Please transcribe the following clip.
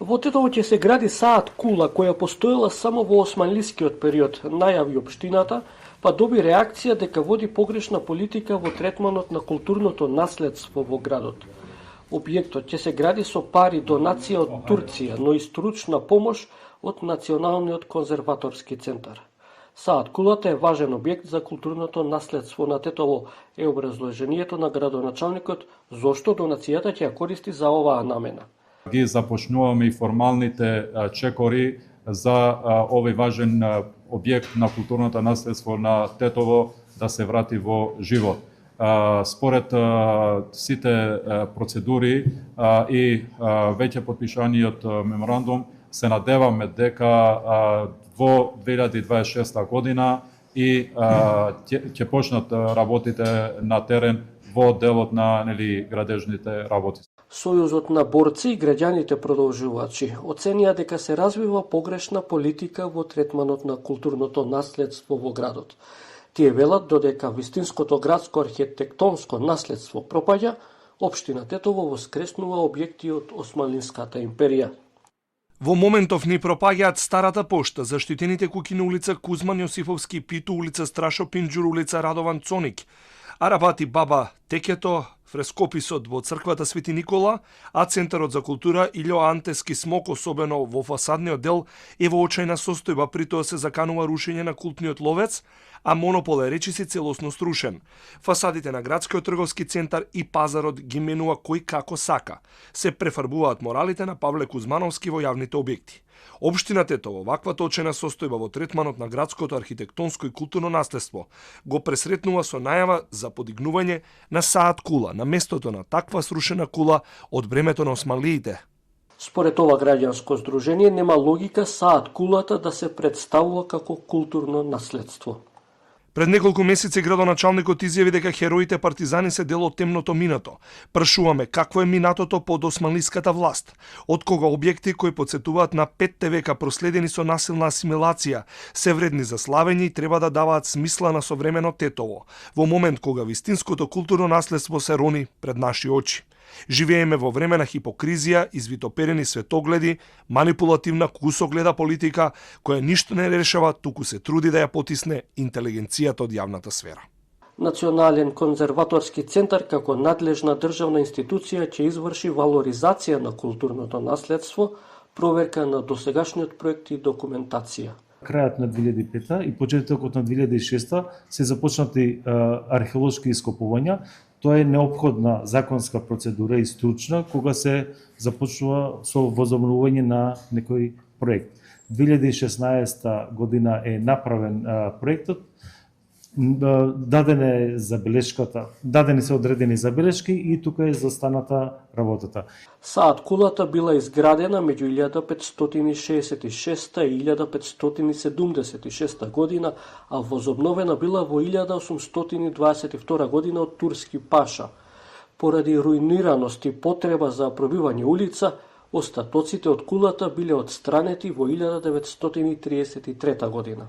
Во Тетово ќе се гради саат кула која постоела само во османлискиот период, најави општината, па доби реакција дека води погрешна политика во третманот на културното наследство во градот. Објектот ќе се гради со пари донација од Турција, но и стручна помош од Националниот конзерваторски центар. Саат кулата е важен објект за културното наследство на Тетово, е образложението на градоначалникот зошто донацијата ќе ја користи за оваа намена. Ги започнуваме и формалните чекори за овој важен објект на културното наследство на Тетово да се врати во живот. Според сите процедури и веќе подпишаниот меморандум, се надеваме дека во 2026 година и ќе почнат работите на терен во делот на градежните работи. Сојузот на борци и граѓаните продолжувачи оценија дека се развива погрешна политика во третманот на културното наследство во градот. Тие велат додека вистинското градско архитектонско наследство пропаѓа, општина Тетово воскреснува објекти од Османлинската империја. Во моментов ни пропаѓаат старата пошта, заштитените куќи на улица Кузман Јосифовски Питу, улица Страшо Пинџур, улица Радован Цоник, Арабати Баба Текето, фрескописот во црквата Свети Никола, а Центарот за култура Илјо Антески Смок, особено во фасадниот дел, е во очајна состојба, при тоа се заканува рушење на култниот ловец, а монопол е речиси целосно струшен. Фасадите на градскиот трговски центар и пазарот ги менува кој како сака. Се префарбуваат моралите на Павле Кузмановски во јавните објекти. Општина Тетово ваквата очајна состојба во третманот на градското архитектонско и културно наследство го пресретнува со најава за подигнување на саат кула на местото на таква срушена кула од времето на османлиите. Според ова граѓанско здружение нема логика саат кулата да се представува како културно наследство. Пред неколку месеци градоначалникот изјави дека хероите партизани се дел од темното минато. Прашуваме какво е минатото под османлиската власт, од кога објекти кои потсетуваат на 5 века проследени со насилна асимилација се вредни за славење и треба да даваат смисла на современо Тетово, во момент кога вистинското културно наследство се рони пред наши очи. Живееме во време на хипокризија, извитоперени светогледи, манипулативна кусогледа политика, која ништо не решава, туку се труди да ја потисне интелигенцијата од јавната сфера. Национален конзерваторски центар како надлежна државна институција ќе изврши валоризација на културното наследство, проверка на досегашниот проект и документација. Крајот на 2005 и почетокот на 2006 се започнати археолошки ископувања. Тоа е неопходна законска процедура и стручна кога се започнува со возобновување на некој проект. 2016 година е направен проектот, дадени се одредени забелешки и тука е застаната работата. Саат кулата била изградена меѓу 1566 и 1576 година, а возобновена била во 1822 година од турски паша. Поради руинираност и потреба за пробивање улица, остатоците од кулата биле отстранети во 1933 година.